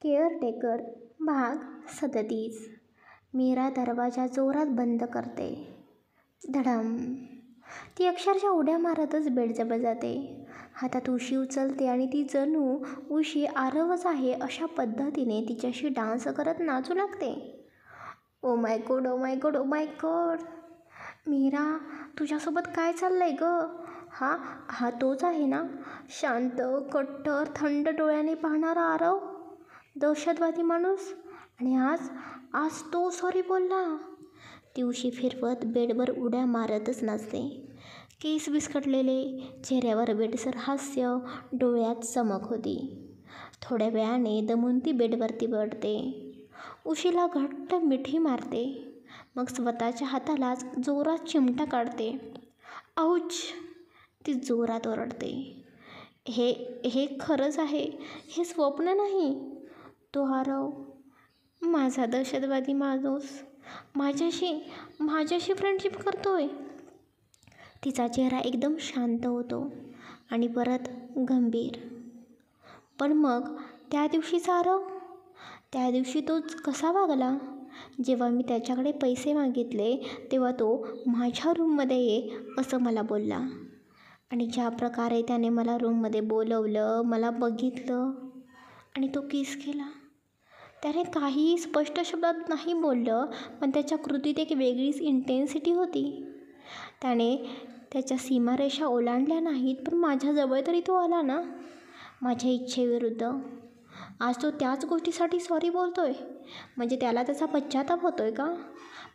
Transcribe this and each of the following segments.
Caretaker भाग 37. मीरा दरवाजा जोरात बंद करते. धडम. ती अक्षरशः उड्या मारतच बेडजवळ जाते. हातात उशी उचलते आणि ती जणू उशी आरवच आहे अशा पद्धतीने तिच्याशी डान्स करत नाचू लागते. Oh my god, oh my god, oh my god. Meera, तुझ्यासोबत काय चाललंय ग? हा हा तोच आहे ना, शांत, कट्टर, थंड डोळ्याने पाहणारा आरव, दहशतवादी माणूस. आणि आज आज तो सॉरी बोलला. ती उशी फिरवत बेडवर उड्या मारतच नाचते. केस विस्कटलेले, चेहऱ्यावर बेडसर हास्य, डोळ्यात चमक होती. थोड्या वेळाने दमून ती बेडवरती पडते. उशीला घट्ट मिठी मारते. मग स्वतःच्या हातालाच जोरात चिमटा काढते. आऊच. ती जोरात ओरडते. हे हे खरंच आहे, हे स्वप्न नाही. तो आरव, माझा दहशतवादी माणूस, माझ्याशी फ्रेंडशिप करतोय. तिचा चेहरा एकदम शांत होतो आणि परत गंभीर. पण मग त्या दिवशीचा आरव, त्या दिवशी तो कसा वागला? जेव्हा मी त्याच्याकडे पैसे मागितले तेव्हा तो माझ्या रूममध्ये ये असं मला बोलला. आणि ज्या प्रकारे त्याने मला रूममध्ये बोलवलं, मला बघितलं आणि तो किस केला. त्याने काही स्पष्ट शब्दात नाही बोललं, पण त्याच्या कृतीत एक वेगळीच इंटेन्सिटी होती. त्याने त्याच्या सीमारेषा ओलांडल्या नाहीत, पण माझ्याजवळ तरी तो आला ना, माझ्या इच्छेविरुद्ध. आज तो त्याच गोष्टीसाठी सॉरी बोलतोय. म्हणजे त्याला त्याचा पश्चाताप होतोय का?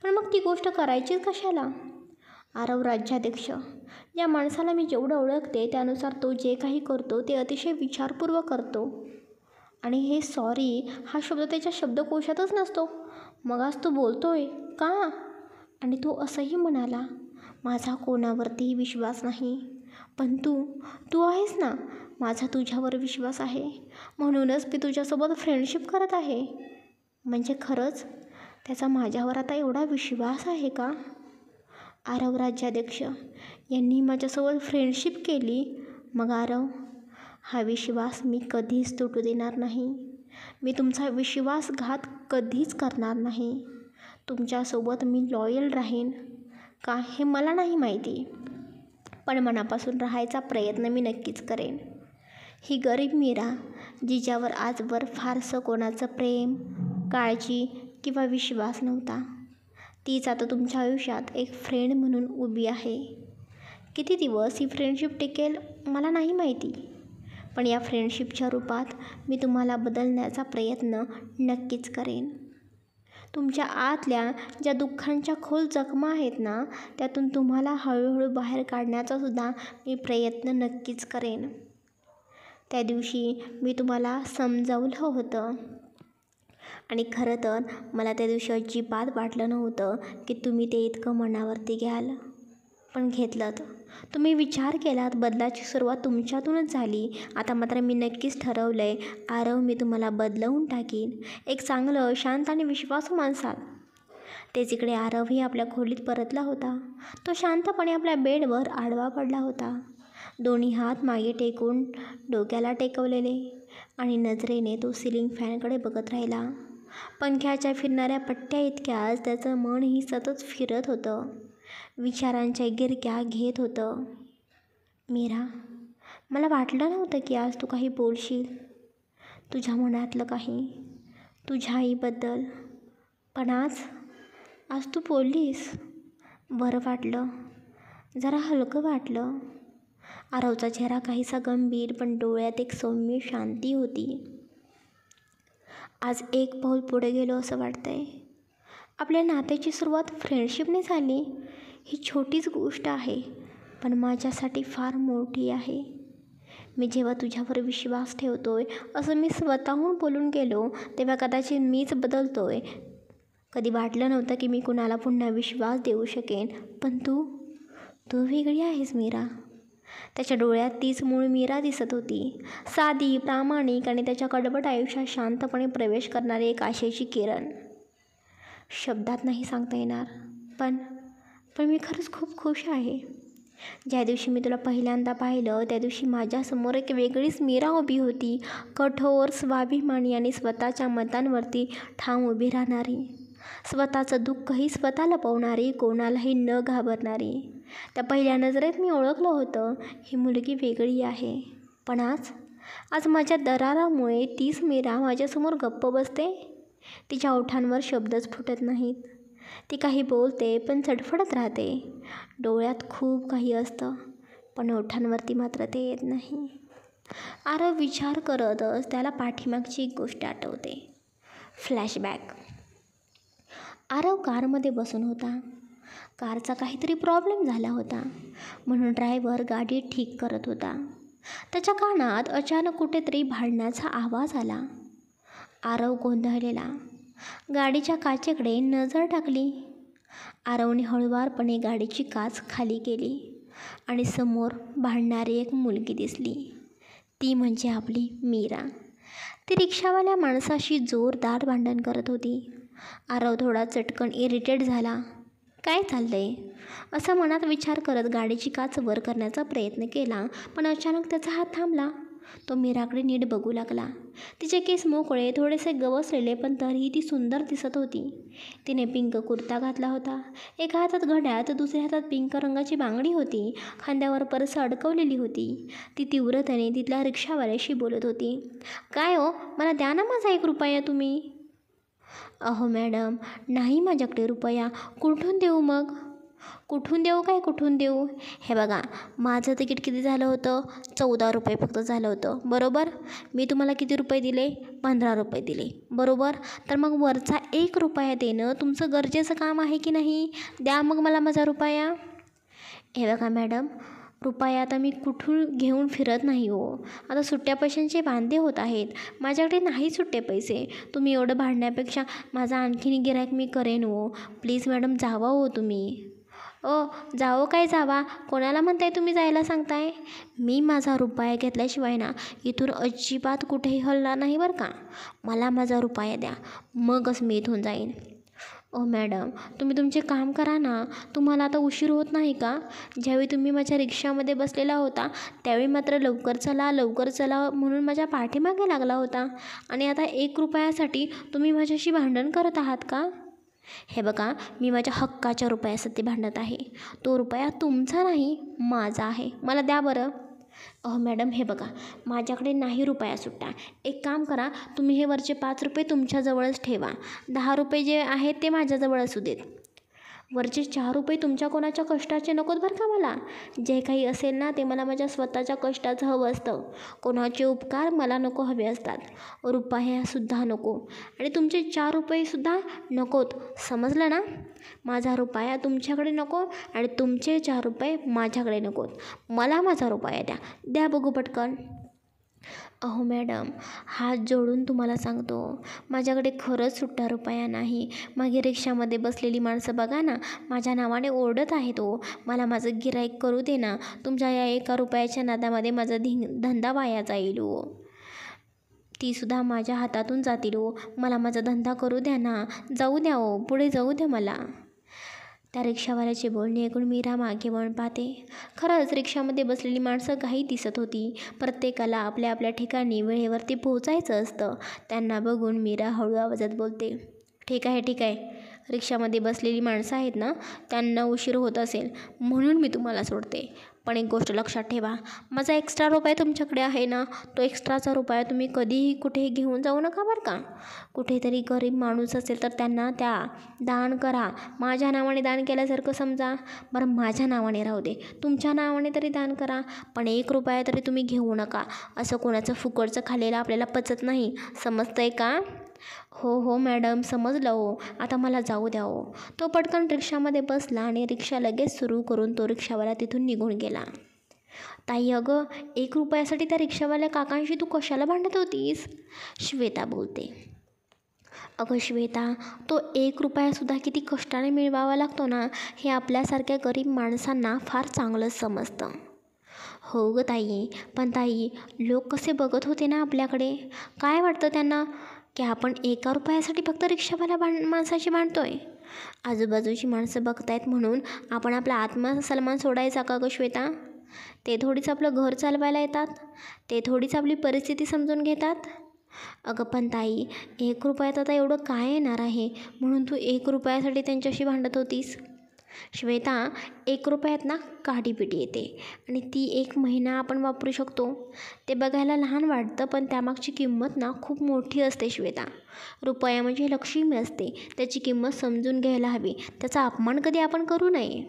पण मग ती गोष्ट करायचीच कशाला? आरव राज्याध्यक्ष, या माणसाला मी जेवढं ओळखते त्यानुसार तो जे काही करतो ते अतिशय विचारपूर्वक करतो. आणि हे सॉरी हा शब्द त्याच्या शब्दकोशातच नसतो. मग आज तो बोलतोय का? आणि तो असंही म्हणाला, माझा कोणावरतीही विश्वास नाही, पण तू आहेस ना, माझा तुझ्यावर विश्वास आहे, म्हणूनच मी तुझ्यासोबत फ्रेंडशिप करत आहे. म्हणजे खरंच त्याचा माझ्यावर आता एवढा विश्वास आहे का? आरव राज्याध्यक्ष यांनी माझ्यासोबत फ्रेंडशिप केली. मग आरव, हा विश्वास मी कधीच तुटू देणार नाही. मी तुमचा विश्वासघात कधीच करणार नाही. तुमच्यासोबत मी लॉयल राहीन का हे मला नाही माहिती, पण मनापासून राहायचा प्रयत्न मी नक्कीच करेन. ही गरीब मीरा, जिच्यावर आजवर फारसं कोणाचं प्रेम, काळजी किंवा विश्वास नव्हता, तीच आता तुमच्या आयुष्यात एक फ्रेंड म्हणून उभी आहे. किती दिवस ही फ्रेंडशिप टिकेल मला नाही माहिती, पण या फ्रेंडशिपच्या रूपात मी तुम्हाला बदलण्याचा प्रयत्न नक्कीच करेन. तुमच्या आतल्या ज्या दुःखांच्या खोल जखमा आहेत ना, त्यातून तुम्हाला हळूहळू बाहेर काढण्याचा सुद्धा मी प्रयत्न नक्कीच करेन. त्या दिवशी मी तुम्हाला समजावलं होतं आणि खरं तर मला त्या दिवशी अजिबात वाटलं नव्हतं की तुम्ही ते इतकं मनावरती घ्याल, पण घेतलंत. तुम्ही विचार केलात, बदलाची सुरुवात तुमच्यातूनच झाली. आता मात्र मी नक्कीच ठरवलं आहे, आरव, मी तुम्हाला बदलवून टाकीन, एक चांगलं, शांत आणि विश्वासू माणसाल. तेच इकडे आरवही आपल्या खोलीत परतला होता. तो शांतपणे आपल्या बेडवर आडवा पडला होता, दोन्ही हात मागे टेकून डोक्याला टेकवलेले, आणि नजरेने तो सिलिंग फॅनकडे बघत राहिला. पंख्याच्या फिरणाऱ्या पट्ट्या इतक्याच त्याचं मनही सतत फिरत होतं, विचारांच्या गिरक्या घेत होतं. मीरा, मला वाटलं नव्हतं की आज तू काही बोलशील, तुझ्या मनातलं काही, तुझ्या आईबद्दल, पण आज तू बोललीस. बरं वाटलं, जरा हलकं वाटलं. आरवचा चेहरा काहीसा गंभीर, पण डोळ्यात एक सौम्य शांती होती. आज एक पाऊल पुढे गेलो असं वाटतंय. आपल्या नात्याची सुरुवात फ्रेंडशिपने झाली. ही छोटीच गोष्ट आहे, पण माझ्यासाठी फार मोठी आहे. मी जेव्हा तुझ्यावर विश्वास ठेवतोय असं मी स्वतःहून बोलून गेलो, तेव्हा कदाचित मीच बदलतोय. कधी वाटलं नव्हतं की मी कुणाला पुन्हा विश्वास देऊ शकेन, पण तू वेगळी आहेस मीरा. त्याच्या डोळ्यात तीच मूळ मीरा दिसत होती, साधी, प्रामाणिक आणि त्याच्या कडवट आयुष्यात शांतपणे प्रवेश करणारी एक आशेची किरण. शब्दात नाही सांगता येणार, पण मी खरंच खूप खुश आहे. ज्या दिवशी मी तुला पहिल्यांदा पाहिलं त्या दिवशी माझ्यासमोर एक वेगळीच मीरा उभी होती, कठोर, स्वाभिमानी आणि स्वतःच्या मतांवरती ठाम उभी राहणारी, स्वतःचं दुःखही स्वतः लपवणारी, कोणालाही न घाबरणारी. त्या पहिल्या नजरेत मी ओळखलं होतं, ही मुलगी वेगळी आहे. पण आज माझ्या दरारामुळे तीच मीरा माझ्यासमोर गप्प बसते. तिच्या ओठांवर शब्दच फुटत नाहीत. ती काही बोलते पण चटफडत राहते. डोळ्यात खूप काही असतं पण ओठांवरती मात्र ते येत नाही. आरव विचार करतच त्याला पाठीमागची एक गोष्ट आठवते. फ्लॅशबॅक. आरव कारमध्ये बसून होता. कारचा काहीतरी प्रॉब्लेम झाला होता म्हणून ड्रायव्हर गाडी ठीक करत होता. त्याच्या कानात अचानक कुठेतरी भांडण्याचा आवाज आला. आरव गोंधळलेला. गाडीच्या काचेकडे नजर टाकली. आरवने हळुवारपणे गाडीची काच खाली केली आणि समोर भांडणारी एक मुलगी दिसली. ती म्हणजे आपली मीरा. ती रिक्षावाल्या माणसाशी जोरदार भांडण करत होती. आरव थोडा चटकन इरिटेट झाला. काय चाललंय असं मनात विचार करत गाडीची काच वर करण्याचा प्रयत्न केला पण अचानक त्याचा हात थांबला. तो मीराकडे नीट बघू लागला. तिचे केस मोकळे, थोडेसे गवसलेले पण तरीही ती सुंदर दिसत होती. तिने पिंक कुर्ता घातला होता. एका हातात घड्याळ तर दुसऱ्या हातात पिंक रंगाची बांगडी होती. खांद्यावर पर्स अडकवलेली होती. ती तीव्रतेने तिथल्या रिक्षावाल्याशी बोलत होती. काय हो, मला द्या ना माझा 1 रुपया तुम्ही. अहो मॅडम, नाही माझ्याकडे रुपया. कुठून देऊ मग? कुठून देऊ? हे बघा, माझं तिकीट किती झालं होतं? 14 रुपये फक्त झालं होतं, बरोबर? मी तुम्हाला किती रुपये दिले? 15 रुपये दिले, बरोबर? तर मग वरचा 1 रुपया देणं तुमचं गरजेचं काम आहे की नाही? द्या मग मला माझा रुपया. हे बघा मॅडम, रुपया आता मी कुठून घेऊन फिरत नाही हो. आता सुट्ट्या पैशांचे वांदे होत आहेत. माझ्याकडे नाही सुट्टे पैसे. तुम्ही एवढं भांडण्यापेक्षा माझा आणखीन गिऱ्हाईक मी करेन हो. प्लीज मॅडम, जावा हो तुम्ही. जावं काय जावा? कोणाला म्हणताय तुम्ही जायला सांगताय? मी माझा रुपया घेतल्याशिवाय ना इथून अजिबात कुठेही हलणार नाही बरं का. मला माझा रुपया द्या, मगच मी इथून जाईन. मॅडम, तुम्ही तुमचे काम करा ना. तुम्हाला आता उशीर होत नाही का? ज्यावेळी तुम्ही माझ्या रिक्षामध्ये बसलेला होता त्यावेळी मात्र लवकर चला म्हणून माझ्या पाठीमागे लागला होता आणि आता 1 रुपयासाठी तुम्ही माझ्याशी भांडण करत आहात का? हे बघा, मी माझ्या हक्काच्या रुपयासाठी भांडत आहे. तो रुपया तुमचा नाही, माझा आहे. मला द्या बरं. मॅडम, हे बघा, माझ्याकडे नाही रुपया सुट्टा. एक काम करा, तुम्ही हे वरचे 5 रुपये तुमच्याजवळच ठेवा. 10 रुपये जे आहेत ते माझ्याजवळ असू देत. वरचे 4 रुपये तुमच्या कोणाच्या कष्टाचे नकोत बरं का मला. जे काही असेल ना ते मला माझ्या स्वतःच्या कष्टाचं हवं असतं. कोणाचे उपकार मला नको हवे असतात. रुपयासुद्धा नको आणि तुमचे 4 रुपयेसुद्धा नकोत, समजलं ना? माझा रुपया तुमच्याकडे नको आणि तुमचे 4 रुपये माझ्याकडे नकोत. मला माझा रुपया द्या बघू पटकन. अहो मॅडम, हात जोडून तुम्हाला सांगतो, माझ्याकडे खरंच सुट्टा रुपया नाही. मागे रिक्षामध्ये बसलेली माणसं बघा ना, माझ्या नावाने ओरडत आहेत हो. मला माझं गिऱ्हाईक करू दे ना. तुमच्या या 1 रुपयाच्या नादामध्ये माझा धंदा वाया जाईल हो. तीसुद्धा माझ्या हातातून जातील हो. मला माझा धंदा करू द्या ना. जाऊ द्या हो, पुढे जाऊ द्या मला. त्या रिक्षावाल्याचे बोलणे ऐकून मीरा मागे वळून पाहते. खरंच रिक्षामध्ये बसलेली माणसं घाईत दिसत होती. प्रत्येकाला आपल्या आपल्या ठिकाणी वेळेवरती पोहोचायचं असतं. त्यांना बघून मीरा हळू आवाजात बोलते. ठीक आहे. रिक्षामध्ये बसलेली माणसं आहेत ना, त्यांना उशीर होत असेल म्हणून मी तुम्हाला सोडते. पण एक गोष्ट लक्षात ठेवा, माझा एक्स्ट्रा रुपया तुमच्याकडे आहे ना, तो एक्स्ट्राचा रुपया तुम्ही कधीही कुठेही घेऊन जाऊ नका बरं का. कुठेतरी गरीब माणूस असेल तर त्यांना दान करा. माझ्या नावाने दान केल्यासारखं समजा. बरं, माझ्या नावाने राहू दे, तुमच्या नावाने तरी दान करा, पण 1 रुपया तरी तुम्ही घेऊ नका. असं कोणाचं फुकटचं खाल्लेलं आपल्याला पचत नाही, समजतंय का? हो मॅडम, समजलं हो. आता मला जाऊ द्या हो. तो पटकन रिक्षामध्ये बसला आणि रिक्षा लगेच सुरू करून तो रिक्षावाला तिथून निघून गेला. ताई, अगं, 1 रुपयासाठी त्या रिक्षावाल्या काकांशी तू कशाला भांडत होतीस? श्वेता बोलते. अगं श्वेता, तो 1 रुपयासुद्धा किती कष्टाने मिळवावा लागतो ना, हे आपल्यासारख्या गरीब माणसांना फार चांगलंच समजतं. हो गं ताई, पण ताई, लोक कसे बघत होते ना आपल्याकडे. काय वाटतं त्यांना? की आपण एका रुपयासाठी फक्त रिक्षावाला माणसाशी भांडतोय? आजूबाजूची माणसं बघतायत म्हणून आपण आपला आत्मा सन्मान सोडायचा का गं श्वेता? ते थोडीच आपलं घर चालवायला येतात, ते थोडीच आपली परिस्थिती समजून घेतात. अगं पण ताई, 1 रुपयात आता एवढं काय येणार आहे म्हणून तू 1 रुपयासाठी त्यांच्याशी भांडत होतीस? श्वेता, 1 रुपयात ना काडीपिटी येते आणि ती 1 महिना आपण वापरू शकतो. ते बघायला लहान वाटतं पण त्यामागची किंमत ना खूप मोठी असते श्वेता. रुपया म्हणजे लक्ष्मी असते, त्याची किंमत समजून घ्यायला हवी. त्याचा अपमान कधी आपण करू नये.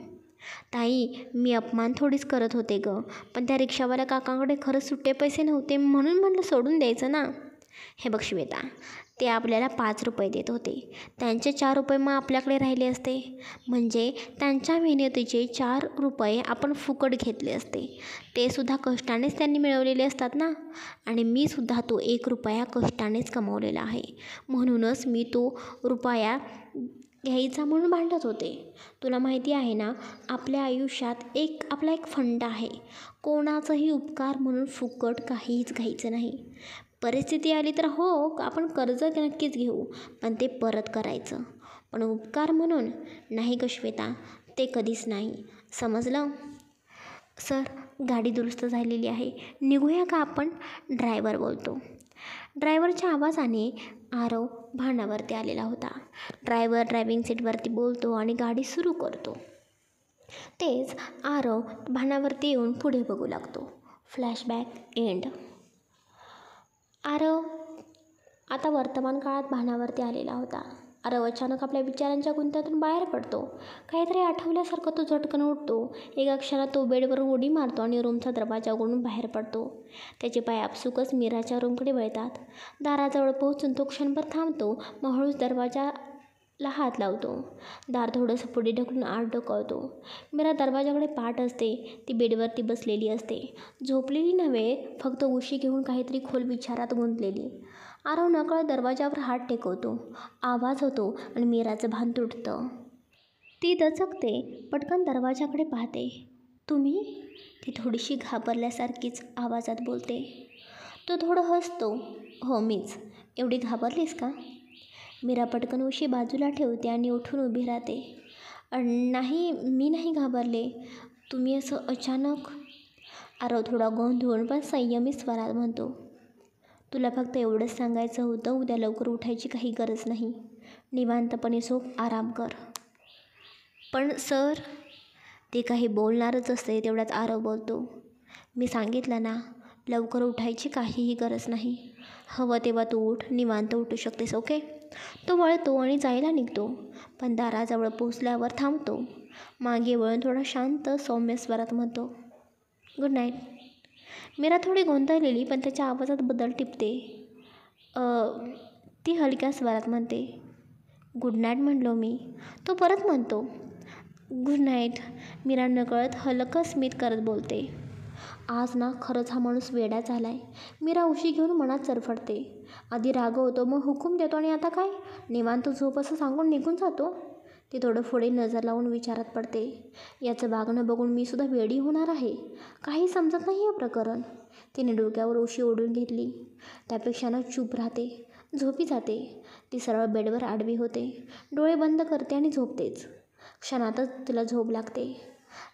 ताई, मी अपमान थोडीच करत होते गं, पण त्या रिक्षावाल्या काकांकडे खरंच सुट्टे पैसे नव्हते म्हणून म्हटलं सोडून द्यायचं ना. हे बघ श्वेता, ते आपल्याला 5 रुपये देत होते, त्यांचे 4 रुपये मग आपल्याकडे राहिले असते. म्हणजे त्यांच्या मेहनतीचे 4 रुपये आपण फुकट घेतले असते. ते सुद्धा कष्टानेच त्यांनी मिळवलेले असतात ना. आणि मी सुद्धा तो 1 रुपया कष्टानेच कमावलेला आहे. म्हणूनच मी तो रुपया घ्यायचा म्हणून भांडत होते. तुला माहिती आहे ना, आपल्या आयुष्यात आपला एक फंड आहे. कोणाचाही उपकार म्हणून फुकट काहीच घ्यायचं नाही. परिस्थिती आली तर हो, आपण कर्ज नक्कीच घेऊ, पण ते परत करायचं. पण उपकार म्हणून नाही गं श्वेता, ते कधीच नाही. समजलं? सर, गाडी दुरुस्त झालेली आहे, निघूया का आपण? ड्रायव्हर बोलतो. ड्रायव्हरच्या आवाजाने आरव भानावरती आलेला होता. ड्रायव्हर ड्रायव्हिंग सीटवरती बोलतो आणि गाडी सुरू करतो. तेच आरव भानावरती येऊन पुढे बघू लागतो. Flashback end. आरव आता वर्तमान काळात भानावरती आलेला होता. आरव अचानक आपल्या विचारांच्या गुंत्यातून बाहेर पडतो. काहीतरी आठवल्यासारखं तो झटकन उठतो. एका क्षणात तो बेडवरून उडी मारतो आणि रूमचा दरवाजा उघडून बाहेर पडतो. त्याचे पाय आपसुकच मीराच्या रूमकडे वळतात. दाराजवळ पोहोचून तो क्षणभर थांबतो, मग हळूच दरवाजाला हात लावतो. दार थोडंसं पुढे ढकलून आत डोकावतो. मीरा दरवाजाकडे पाठ असते. ती बेडवरती बसलेली असते, झोपलेली नव्हे, फक्त उशी घेऊन काहीतरी खोल विचारात गुंतलेली. आरव नकळत दरवाजावर हात टेकवतो. आवाज होतो आणि मीराचं भान तुटतं. ती दचकते, पटकन दरवाजाकडे पाहते. तुम्ही? ती थोडीशी घाबरल्यासारखीच आवाजात बोलते. तो थोडं हसतो. हो, मीच. एवढी घाबरलीस का? मीरा पटकन उशी बाजूला ठेवते आणि उठून उभी राहते. नाही, मी नाही घाबरले. तुम्ही असं अचानक. आरव थोडा गोंधळून पण संयमी स्वरात म्हणतो, तुला फक्त एवढंच सांगायचं होतं, उद्या लवकर उठायची काही गरज नाही. निवांतपणे झोप, आराम कर. पण सर, ते काही बोलणारच असते तेवढ्यात आरव बोलतो, मी सांगितलं ना, लवकर उठायची काहीही गरज नाही. हवं तेव्हा तू उठ, निवांत उठू शकतेस, ओके? तो वळतो आणि जायला निघतो, पण दाराजवळ पोचल्यावर थांबतो. मागे वळून थोडा शांत सौम्य स्वरात म्हणतो, गुड नाईट. मीरा थोडी गोंधळलेली पण त्याच्या आवाजात बदल टिपते. ती हलक्या स्वरात म्हणते, गुड नाईट म्हणलो मी. तो परत म्हणतो, गुड नाईट. मीरा नकळत हलकं स्मित करत बोलते, आज ना खरंच हा माणूस वेडा झाला आहे. मीरा उशी घेऊन मनात चरफडते. आधी रागवतो, मग हुकूम देतो आणि आता काय, निवांत झोप असं सांगून निघून जातो. ती थोडं पुढे नजर लावून विचारात पडते, याचं वागणं बघून मी सुद्धा वेडी होणार आहे. काही समजत नाही हे प्रकरण. तिने डोक्यावर उशी ओढून घेतली. त्यापेक्षा ना चूप राहते, झोपी जाते. ती सरळ बेडवर आडवी होते, डोळे बंद करते आणि झोपतेच. क्षणातच तिला झोप लागते.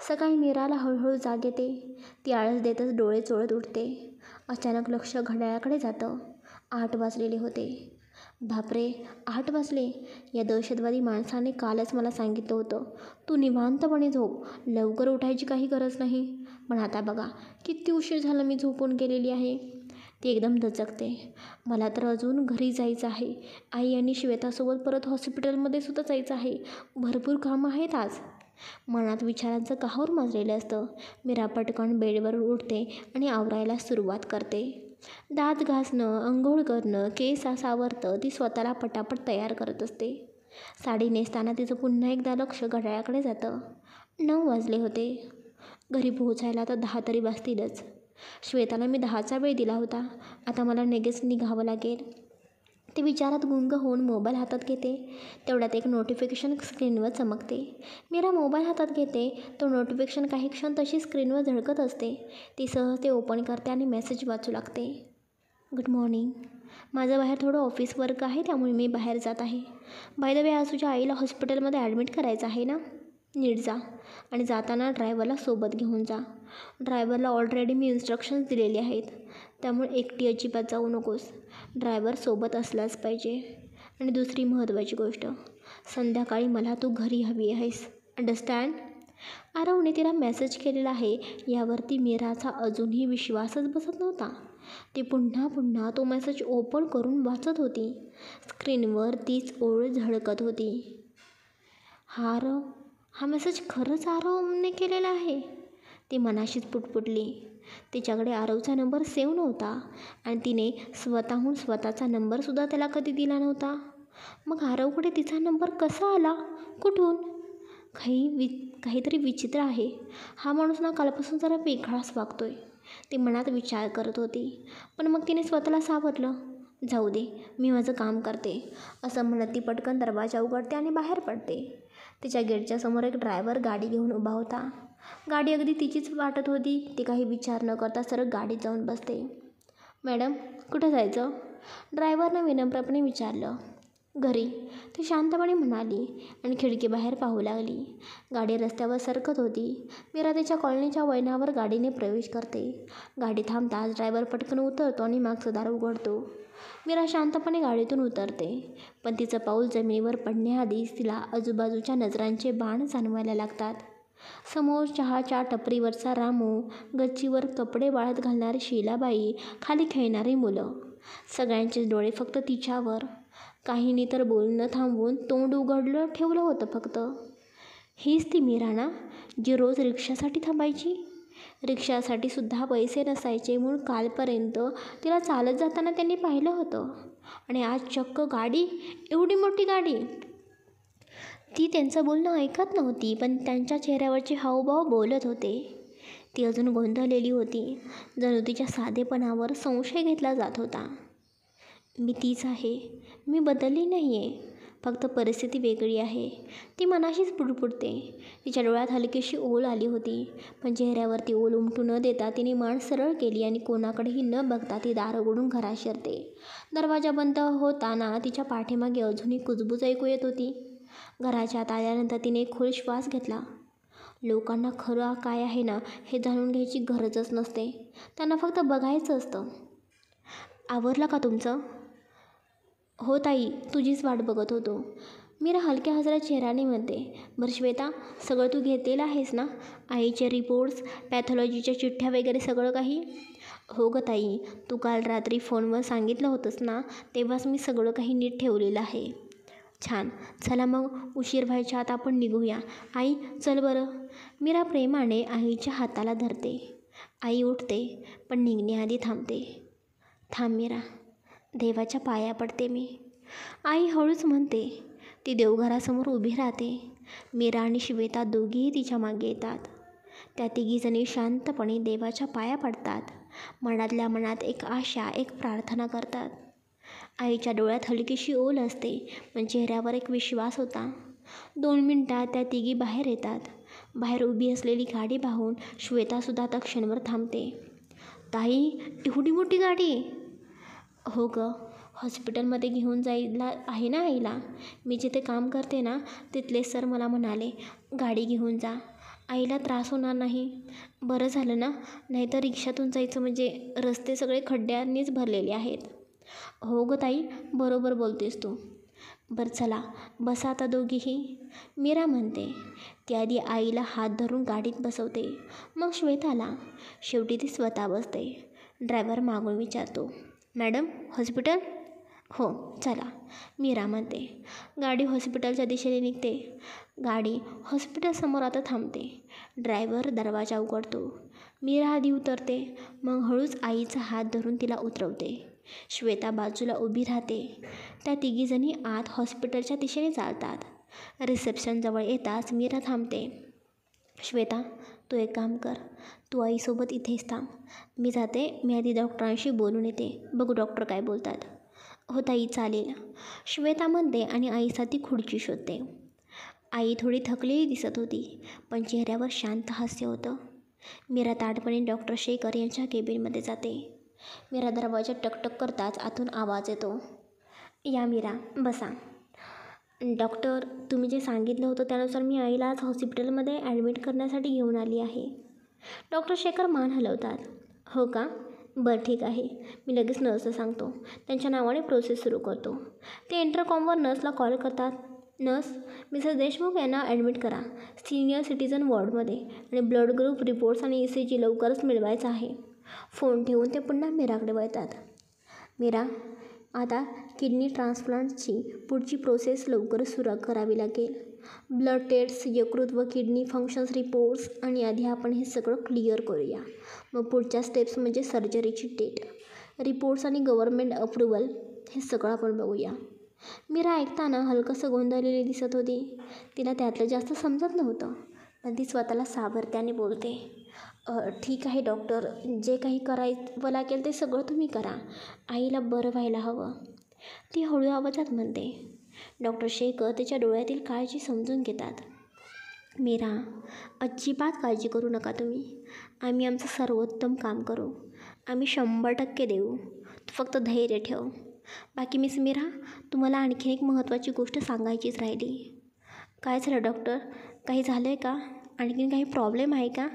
सकाळी मीराला हळूहळू जाग येते. ती आळस देतच डोळे चोळत उठते. अचानक लक्ष घड्याळाकडे जातं. 8 वाजलेले होते. बापरे, 8 वाजले. या दहशतवादी माणसाने कालच मला सांगितलं होतं, तू निवांतपणे झोप, लवकर उठायची काही गरज नाही. पण आता बघा किती उशीर झाला मी झोपून गेलेली आहे. ती एकदम दचकते. मला तर अजून घरी जायचं आहे. आई आणि श्वेतासोबत परत हॉस्पिटलमध्ये सुद्धा जायचं आहे. भरपूर कामं आहेत आज. मनात विचारांचं काहूर माजलेलं असतं. मीरा पटकन बेडवर उठते आणि आवरायला सुरुवात करते. दात घासणं, अंघोळ करणं, केस सावरतं ती स्वतःला पटापट तयार करत असते. साडी नेसताना तिचं पुन्हा एकदा लक्ष घड्याळाकडे जातं. 9 वाजले होते. घरी पोहोचायला तर 10 तरी वाजतीलच. श्वेताला मी 10चा वेळ दिला होता. आता मला लगेच निघावं लागेल. ती विचारात गुंग होऊन मोबाईल हातात घेते. तेवढ्यात एक नोटिफिकेशन स्क्रीनवर चमकते. मीरा मोबाईल हातात घेते. तो नोटिफिकेशन काही क्षण तशी स्क्रीनवर झळकत असते. ती सहज ते ओपन करते आणि मेसेज वाचू लागते. Good morning. माझं बाहेर थोडं ऑफिस वर्क आहे, त्यामुळे मी बाहेर जात आहे. बाय द वे, आज तुझ्या आईला हॉस्पिटलमध्ये ॲडमिट करायचं आहे ना? नीट जा आणि जाताना ड्रायव्हरला सोबत घेऊन जा. ड्रायव्हरला ऑलरेडी मी इन्स्ट्रक्शन्स दिलेले आहेत, त्यामुळे एकटी अजिबात जाऊ नकोस. ड्रायव्हर सोबत असलाच पाहिजे. आणि दुसरी महत्त्वाची गोष्ट, संध्याकाळी मला तू घरी हवी आहेस. अंडरस्टँड? आरवने तिला मेसेज केलेला आहे यावरती मीराचा अजूनही विश्वासच बसत नव्हता. ती पुन्हा पुन्हा तो मेसेज ओपन करून वाचत होती. स्क्रीनवर तीच ओळ झळकत होती. हा मेसेज खरंच आरवने केलेला आहे, ती मनाशीच पुटपुटली. तिच्याकडे आरवचा नंबर सेव्ह नव्हता आणि तिने स्वतःहून स्वतःचा नंबरसुद्धा त्याला कधी दिला नव्हता. मग आरवकडे तिचा नंबर कसा आला? कुठून? काहीतरी विचित्र आहे. हा माणूस ना कालपासून जरा वेगळाच वागतोय, ती मनात विचार करत होती. पण मग तिने स्वतःला सावरलं. जाऊ दे, मी माझं काम करते, असं म्हणत ती पटकन दरवाजा उघडते आणि बाहेर पडते. तिच्या गेटच्या समोर एक ड्रायव्हर गाडी घेऊन उभा होता. गाडी अगदी तिचीच वाटत होती. ती काही विचार न करता सरळ गाडीत जाऊन बसते. मॅडम, कुठं जायचं? ड्रायव्हरनं विनम्रपणे विचारलं. घरी, ती शांतपणे म्हणाली आणि खिडकीबाहेर पाहू लागली. गाडी रस्त्यावर सरकत होती. मीरा तिच्या कॉलनीच्या वळणावर गाडीने प्रवेश करते. गाडी थांबताच ड्रायव्हर पटकन उतरतो आणि मागचं दार उघडतो. मीरा शांतपणे गाडीतून उतरते, पण तिचं पाऊल जमिनीवर पडण्याआधीच तिला आजूबाजूच्या नजरांचे बाण जाणवायला लागतात. समोर चहाच्या टपरीवरचा रामू, गच्चीवर कपडे वाळत घालणारी शीलाबाई, खाली खेळणारी मुलं. सगळ्यांचे डोळे फक्त तिच्यावर. काहींनी तर बोलणं थांबवून तोंड उघडलं ठेवलं होतं फक्त. हीच ती मीरा ना, जी रोज रिक्षासाठी थांबायची? रिक्षासाठी सुद्धा पैसे नसायचे म्हणून कालपर्यंत तिला चालत जाताना त्यांनी पाहिलं होतं. आणि आज चक्क गाडी, एवढी मोठी गाडी! ती त्यांचं बोलणं ऐकत नव्हती, पण त्यांच्या चेहऱ्यावरचे हावभाव बोलत होते. ती अजून गोंधळलेली होती. जणू तिच्या साधेपणावर संशय घेतला जात होता. मी तीच आहे, मी बदलली नाही आहे, फक्त परिस्थिती वेगळी आहे, ती मनाशीच पुटपुटते. तिच्या डोळ्यात हलकीशी ओल आली होती, पण चेहऱ्यावरती ओल उमटू न देता तिने मान सरळ केली आणि कोणाकडेही न बघता ती दार उघडून घरात शिरते. दरवाजा बंद होताना तिच्या पाठीमागे अजूनही कुजबूज ऐकू येत होती. घराच्या आत आल्यानंतर तिने एक खोल श्वास घेतला. लोकांना खरं काय आहे ना हे जाणून घ्यायची गरजच नसते, त्यांना फक्त बघायचं असतं. आवरलं का तुमचं? हो ताई, तुझीच वाट बघत होतो. मीरा हलक्या हसऱ्या चेहऱ्याने म्हणते. बरं श्वेता, सगळं तू घेतलेलं आहेस ना? आईचे रिपोर्ट्स, पॅथॉलॉजीच्या चिठ्ठ्या वगैरे सगळं काही? हो गं ताई, तू काल रात्री फोनवर सांगितलं होतंस ना, तेव्हाच मी सगळं काही नीट ठेवलेलं आहे. छान, चला मग उशीर व्हायच्या आत आपण निघूया. आई, चल बरं. मीरा प्रेमाने आईच्या हाताला धरते. आई उठते, पण निघण्याआधी थांबते. थांब मीरा, देवाच्या पाया पडते मी, आई हळूच म्हणते. ती देवघरासमोर उभी राहते. मीरा आणि श्वेता दोघीही तिच्या मागे येतात. त्या तिघीजणी शांतपणे देवाच्या पाया पडतात. मनातल्या मनात एक आशा, एक प्रार्थना करतात. आईच्या डोळ्यात हलकीशी ओल असते, पण चेहऱ्यावर एक विश्वास होता. 2 मिनिटात त्या तिघी बाहेर येतात. बाहेर उभी असलेली गाडी पाहून श्वेतासुद्धा आता क्षणभर थांबते. ताई, एवढी मोठी गाडी? हो गं, हॉस्पिटलमध्ये घेऊन जायला आहे ना आईला. मी जिथे काम करते ना तिथले सर मला म्हणाले, गाडी घेऊन जा, आईला त्रास होणार नाही. बरं झालं ना, नाहीतर रिक्षातून जायचं म्हणजे रस्ते सगळे खड्ड्यांनीच भरलेले आहेत. हो गं ताई, बरोबर बोलतेस तू. बरं चला, बसा आता दोघीही, मीरा म्हणते. ती आधी आईला हात धरून गाडीत बसवते, मग श्वेताला. शेवटी ती स्वतः बसते. ड्रायव्हर मागून विचारतो, मॅडम, हॉस्पिटल? हो, चला, मीरा म्हणते. गाडी हॉस्पिटलच्या दिशेने निघते. गाडी हॉस्पिटलसमोर आता थांबते. ड्रायव्हर दरवाजा उघडतो. मीरा आधी उतरते, मग हळूच आईचा हात धरून तिला उतरवते. श्वेता बाजूला उभी राहते. त्या तिघीजणी आत हॉस्पिटलच्या दिशेने चालतात. रिसेप्शनजवळ येताच मीरा थांबते. श्वेता, तू एक काम कर, तू आईसोबत इथेच थांब. मी जाते, मी आधी डॉक्टरांशी बोलून येते, बघू डॉक्टर काय बोलतात. हो ताई, चालेल, श्वेता म्हणते आणि आईसाठी खुर्ची शोधते. आई थोडी थकलेली दिसत होती, पण चेहऱ्यावर शांत हास्य होतं. मीरा ताडपणे डॉक्टर शेखर यांच्या केबिनमध्ये जाते. मीरा दरवाजा टकटक करताच आतून आवाज येतो. या मीरा, बसा. डॉक्टर, तुम्ही जे सांगितलं होतं त्यानुसार मी आईला आज हॉस्पिटलमध्ये ॲडमिट करण्यासाठी घेऊन आली आहे. डॉक्टर शेखर मान हलवतात. हो का? बरं ठीक आहे, मी लगेच नर्सला सांगतो. त्यांच्या नावाने प्रोसेस सुरू करतो. ते इंटरकॉमवर नर्सला कॉल करतात. नर्स, मिसेस देशमुख यांना ॲडमिट करा सिनियर सिटीजन वॉर्डमध्ये आणि ब्लड ग्रुप रिपोर्ट्स आणि ECG लवकरच मिळवायचा आहे. फोन ठेवून ते पुन्हा मीराकडे वळतात. मीरा, आता किडनी ट्रान्सप्लांटची पुढची प्रोसेस लवकरच सुरू करावी लागेल. ब्लड टेस्ट, यकृत व किडनी फंक्शन्स रिपोर्ट्स आणि आधी आपण हे सगळं क्लिअर करूया. मग पुढच्या स्टेप्स म्हणजे सर्जरीची डेट, रिपोर्ट्स आणि गव्हर्नमेंट अप्रुव्हल, हे सगळं आपण बघूया. मीरा ऐकताना हलकंसं गोंधळलेली दिसत होती. तिला त्यातलं जास्त समजत नव्हतं, पण ती स्वतःला सावरत्याने बोलते. ठीक आहे डॉक्टर, जे काही करायचं लागेल ते सगळं तुम्ही करा. आईला बरं व्हायला हवं, ती हळू आवाजात म्हणते. डॉक्टर शेखर तिच्या डोळ्यातील काळजी समजून घेतात. मीरा, अजिबात काळजी करू नका तुम्ही. आम्ही आमचं सर्वोत्तम काम करू. आम्ही 100% देऊ. तू फक्त धैर्य ठेव. बाकी मिस मीरा, तुम्हाला आणखीन एक महत्त्वाची गोष्ट सांगायचीच राहिली. काय झालं डॉक्टर? काही झालं आहे का? आणखीन काही प्रॉब्लेम आहे का?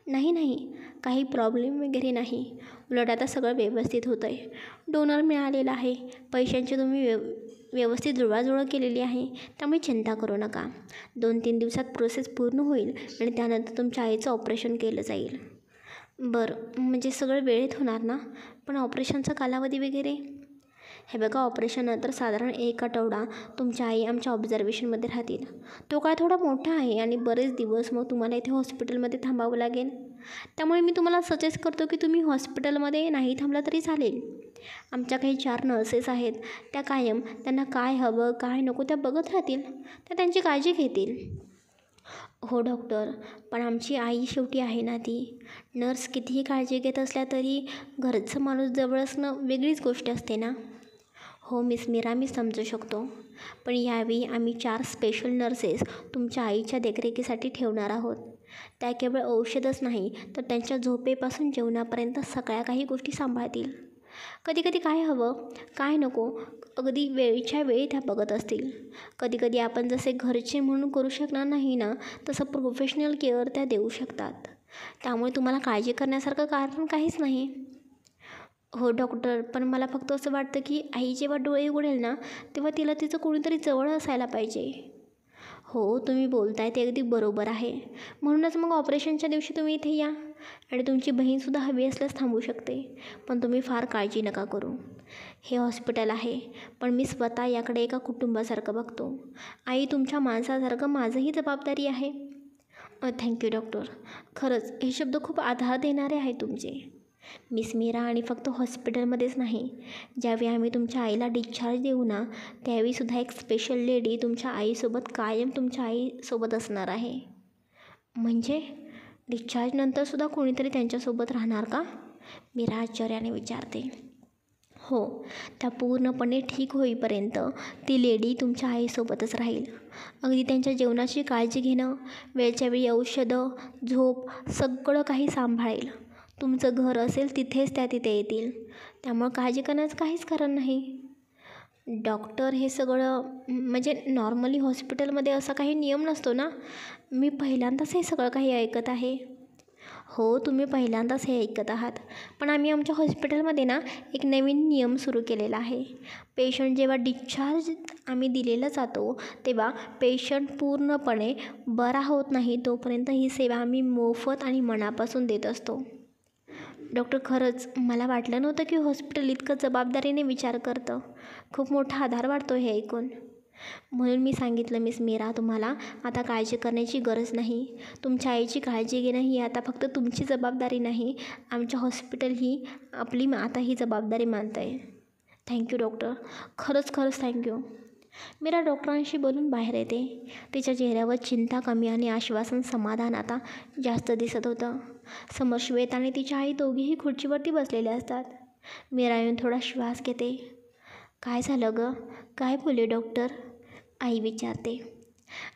नाही, काही प्रॉब्लेम वगैरे नाही. उलट आता सगळं व्यवस्थित होतं आहे. डोनर मिळालेला आहे. पैशांची तुम्ही व्यवस्थित जुळवाजुळव केलेली आहे. त्यामुळे चिंता करू नका. 2-3 दिवसात प्रोसेस पूर्ण होईल आणि त्यानंतर तुमच्या आईचं ऑपरेशन केलं जाईल. बरं, म्हणजे सगळं वेळेत होणार ना? पण ऑपरेशनचा कालावधी वगैरे? हे बघा, ऑपरेशननंतर साधारण 1 आठवडा तुमच्या आई आमच्या ऑब्झर्वेशनमध्ये राहतील. तो काळ थोडा मोठा आहे आणि बरेच दिवस मग तुम्हाला इथे हॉस्पिटलमध्ये थांबावं लागेल. त्यामुळे मी तुम्हाला सजेस्ट करतो की तुम्ही हॉस्पिटलमध्ये नाही थांबला तरी चालेल. आमच्या काही 4 नर्सेस आहेत. त्या कायम त्यांना काय हवं काय नको त्या बघत राहतील. त्या त्यांची काळजी घेतील. हो डॉक्टर, पण आमची आई शेवटी आहे ना ती. नर्स कितीही काळजी घेत असल्या तरी घरचं माणूस जवळ असणं वेगळीच गोष्ट असते ना. हो मिस मीरा, मी समजू शकतो. पण यावेळी आम्ही 4 स्पेशल नर्सेस तुमच्या आईच्या देखरेखीसाठी ठेवणार आहोत. त्या केवळ औषधच नाही तर त्यांच्या झोपेपासून जेवणापर्यंत सगळ्या काही गोष्टी सांभाळतील. कधी काय हवं काय नको अगदी वेळच्या वेळी त्या बघत असतील. कधी आपण जसे घरचे म्हणून करू शकणार नाही ना, तसं प्रोफेशनल केअर त्या देऊ शकतात. त्यामुळे तुम्हाला काळजी करण्यासारखं कारण काहीच नाही. हो डॉक्टर, पण मला फक्त असं वाटतं की आई जेव्हा डोळे उघडेल ना, तेव्हा तिला तिचं कोणीतरी जवळ असायला पाहिजे. हो, तुम्ही बोलताय ते अगदी बरोबर आहे. म्हणूनच मग ऑपरेशनच्या दिवशी तुम्ही इथे या आणि तुमची बहीणसुद्धा हवी असल्यास थांबू शकते. पण तुम्ही फार काळजी नका करू. हे हॉस्पिटल आहे, पण मी स्वतः याकडे एका कुटुंबासारखं बघतो. आई तुमच्या माणसासारखं माझंही जबाबदारी आहे. Thank you doctor. खरंच हे शब्द खूप आधार देणारे आहे तुमचे. मिस मीरा, आणि फक्त हॉस्पिटलमध्येच नाही, ज्यावेळी आम्ही तुमच्या आईला डिस्चार्ज देऊ ना, त्यावेळीसुद्धा एक स्पेशल लेडी तुमच्या आईसोबत कायम तुमच्या आईसोबत असणार आहे. म्हणजे डिस्चार्जनंतरसुद्धा कोणीतरी त्यांच्यासोबत राहणार का? मीरा आश्चर्याने विचारते. हो, त्या पूर्णपणे ठीक होईपर्यंत ती लेडी तुमच्या आईसोबतच राहील. अगदी त्यांच्या जेवणाची काळजी घेणं, वेळच्या वेळी औषधं, झोप सगळं काही सांभाळेल. तुमचं घर असेल तिथेच त्या तिथे येतील. त्यामुळं काळजी करण्याचं काहीच कारण नाही. डॉक्टर, हे सगळं म्हणजे नॉर्मली हॉस्पिटलमध्ये असा काही नियम नसतो ना? मी पहिल्यांदाच हे सगळं काही ऐकत आहे. हो, तुम्ही पहिल्यांदाच हे ऐकत आहात. पण आम्ही आमच्या हॉस्पिटलमध्ये ना एक नवीन नियम सुरू केलेला आहे. पेशंट जेव्हा डिस्चार्ज आम्ही दिलेला जातो तेव्हा पेशंट पूर्णपणे बरा होत नाही तोपर्यंत ही सेवा आम्ही मोफत आणि मनापासून देत असतो. डॉक्टर, खरंच मला वाटलं नव्हतं की हॉस्पिटल इतकं जबाबदारीने विचार करतं. खूप मोठा आधार वाटतो हे ऐकून. म्हणून मी सांगितलं मिस मीरा, तुम्हाला आता काळजी करण्याची गरज नाही. तुमच्या आईची काळजी घेणं ही आता फक्त तुमची जबाबदारी नाही, आमच्या हॉस्पिटल ही आपली आता ही जबाबदारी मानत आहे. थँक्यू डॉक्टर, खरंच थँक्यू. मीरा डॉक्टरांशी बोलून बाहेर येते. तिच्या चेहऱ्यावर चिंता कमी आणि आश्वासन समाधान आता जास्त दिसत होतं. समोर श्वेत आणि तिच्या आई दोघीही खुर्चीवरती बसलेल्या असतात. मीरा येऊन थोडा श्वास घेते. काय झालं गं? काय बोलले डॉक्टर? आई विचारते.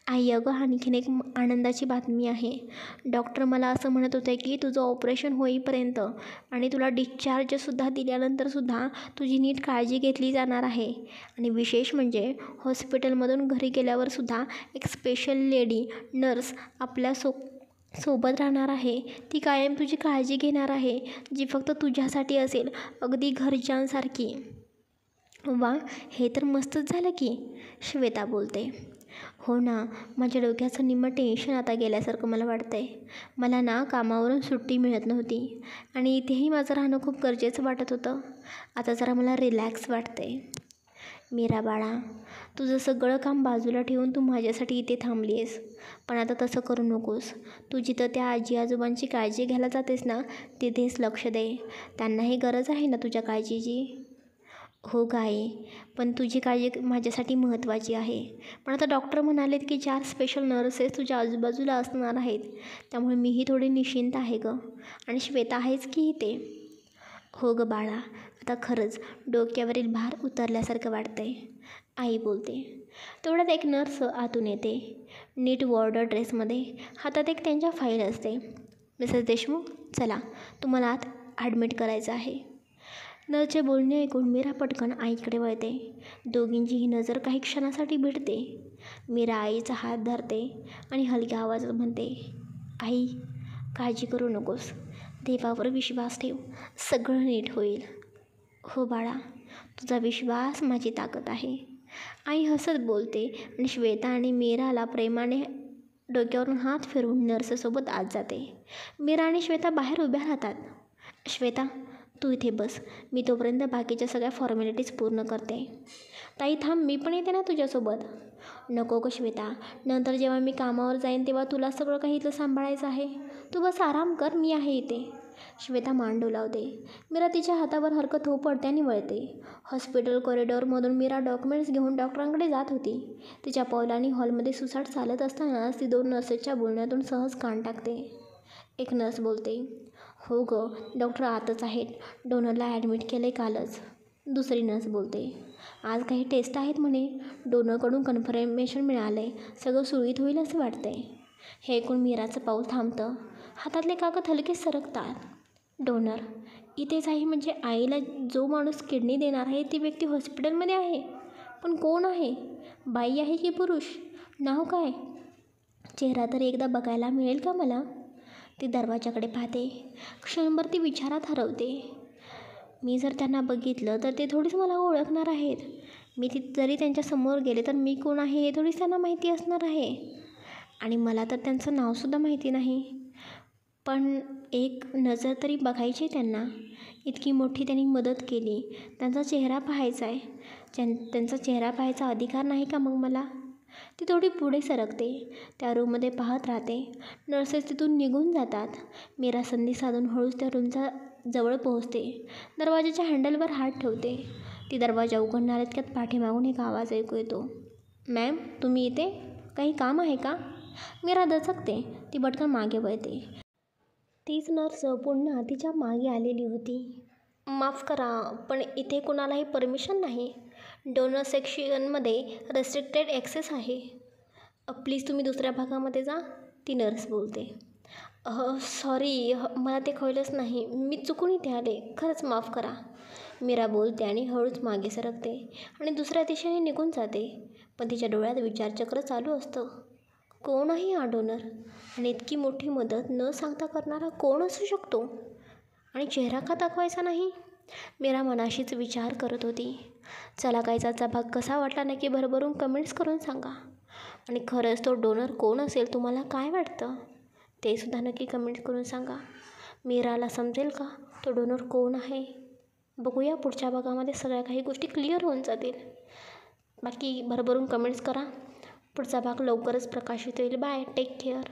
आई अगं, आणखीन एक आनंदाची बातमी आहे. डॉक्टर मला असं म्हणत होते की तुझं ऑपरेशन होईपर्यंत आणि तुला डिस्चार्जसुद्धा दिल्यानंतरसुद्धा तुझी नीट काळजी घेतली जाणार आहे. आणि विशेष म्हणजे हॉस्पिटलमधून घरी गेल्यावरसुद्धा एक स्पेशल लेडी नर्स आपल्या सोबत राहणार आहे. ती कायम तुझी काळजी घेणार आहे, जी फक्त तुझ्यासाठी असेल, अगदी घरच्यांसारखी. वा, हे तर मस्तच झालं की, श्वेता बोलते. हो ना, माझ्या डोक्याचं निम्मं टेन्शन आता गेल्यासारखं मला वाटतं आहे. मला ना कामावरून सुट्टी मिळत नव्हती आणि इथेही माझं राहणं खूप गरजेचं वाटत होतं. आता जरा मला रिलॅक्स वाटते. मीरा बाळा, तुझं सगळं काम बाजूला ठेवून तू माझ्यासाठी इथे थांबली आहेस, पण आता तसं करू नकोस. तू जिथं त्या आजी आजोबांची काळजी घ्यायला जातेस ना, तिथेच लक्ष दे. त्यांनाही गरज आहे ना तुझ्या काळजीची. हो गाई, पण तुझी काळजी माझ्यासाठी महत्त्वाची आहे. पण आता डॉक्टर म्हणालेत की 4 स्पेशल नर्सेस तुझ्या आजूबाजूला असणार आहेत, त्यामुळे मीही थोडी निश्चिंत आहे गं. आणि श्वेता आहेच की इथे. हो गं बाळा, आता खरंच डोक्यावरील भार उतरल्यासारखं वाटतंय, आई बोलते. तेवढ्यात एक नर्स आतून येते, नीट वॉर्डर ड्रेसमध्ये. हातात एक त्यांच्या फाईल असते. मिसेस देशमुख, चला, तुम्हाला आत ॲडमिट करायचं आहे. नर्सचे बोलणे ऐकून मीरा पटकन आईकडे वळते. दोघींचीही नजर काही क्षणासाठी भिडते. मीरा आईचा हात धरते आणि हलक्या आवाजात म्हणते, आई, काळजी करू नकोस. देवावर विश्वास ठेव, सगळं नीट होईल. हो बाळा, तुझा विश्वास माझी ताकद आहे, आई हसत बोलते. आणि श्वेता आणि मीराला प्रेमाने डोक्यावरून हात फिरवून नर्ससोबत आत जाते. मीरा आणि श्वेता बाहेर उभ्या राहतात. श्वेता, तू इथे बस, मी तोपर्यंत बाकीच्या सगळ्या फॉर्मॅलिटीज पूर्ण करते. ताई थांब, मी पण येते ना तुझ्यासोबत. नको गं श्वेता, नंतर जेव्हा मी कामावर जाईन तेव्हा तुला सगळं काही इथलं सांभाळायचं आहे. तू बस आराम कर, मी आहे इथे. श्वेता मान डोलावते. मीरा तिच्या हातावर हलकं थोपटते आणि वळते. हॉस्पिटल कॉरिडॉरमधून मीरा डॉक्युमेंट्स घेऊन डॉक्टरांकडे जात होती. तिच्या पावलांनी हॉलमध्ये सुसाट चालत असतानाच ती 2 नर्सेसच्या बोलण्यातून सहज कान टाकते. एक नर्स बोलते, हो गं, डॉक्टर आतच आहेत, डोनरला ॲडमिट केलं आहे कालच. दुसरी नर्स बोलते, आज काही टेस्ट आहेत म्हणे, डोनरकडून कन्फर्मेशन मिळालं आहे, सगळं सुरळीत होईल असं वाटतं आहे. हे ऐकून मीराचं पाऊल थांबतं. हातातले कागद हलके सरकतात. डोनर इथेच आहे म्हणजे आईला जो माणूस किडनी देणार आहे ती व्यक्ती हॉस्पिटलमध्ये आहे. पण कोण आहे? बाई आहे की पुरुष? नाव काय? चेहरा तर एकदा बघायला मिळेल का मला? ती दरवाजाकडे पाहते. क्षणभर ती विचारात हरवते. मी जर त्यांना बघितलं तर ते थोडीच मला ओळखणार आहेत. मी जरी त्यांच्यासमोर गेले तर मी कोण आहे हे थोडीच त्यांना माहिती असणार आहे. आणि मला तर त्यांचं नावसुद्धा माहिती नाही. पण एक नजर तरी बघायची त्यांना. इतकी मोठी त्यांनी मदत केली, त्यांचा चेहरा पाहायचा आहे. त्यांचा चेहरा पाहायचा अधिकार नाही का मग मला? ती थोडी पुढे सरकते. त्या रूममध्ये पाहत राहते. नर्सेस तिथून निघून जातात. मीरा संधी साधून हळूच त्या रूमच्या जवळ पोहोचते. दरवाजाच्या हँडलवर हात ठेवते. ती दरवाजा उघडणार इतक्यात पाठीमागून एक आवाज ऐकू येतो. मॅम, तुम्ही इथे? काही काम आहे का? मीरा दचकते. ती पटकन मागे वळते. तीच नर्स पुन्हा तिच्या मागे आलेली होती. माफ करा, पण इथे कुणालाही परमिशन नाही. डोनर सेक्शनमध्ये रेस्ट्रिक्टेड ॲक्सेस आहे. प्लीज तुम्ही दुसऱ्या भागामध्ये जा, ती नर्स बोलते. सॉरी, मला ते कळलंच नाही. मी चुकून इथे आले. खरंच माफ करा, मीरा बोलते आणि हळूच मागे सरकते आणि दुसऱ्या दिशेने निघून जाते. पण तिच्या डोळ्यात विचारचक्र चालू असतं. कोण आहे हा डोनर? आणि इतकी मोठी मदत न सांगता करणारा कोण असू शकतो? आणि चेहरा का दाखवायचा नाही? मीरा मनाशीच विचार करत होती. चला, कायचा भाग कसा वाटला नक्की भरभरून कमेंट्स करून सांगा. आणि खरंच तो डोनर कोण असेल, तुम्हाला काय वाटतं ते सुद्धा नक्की कमेंट्स करून सांगा. मीराला समजेल का तो डोनर कोण आहे? बघूया पुढच्या भागामध्ये सगळ्या काही गोष्टी क्लिअर होऊन जातील. बाकी भरभरून कमेंट्स करा. पुढचा भाग लवकरच प्रकाशित होईल. Bye, take care.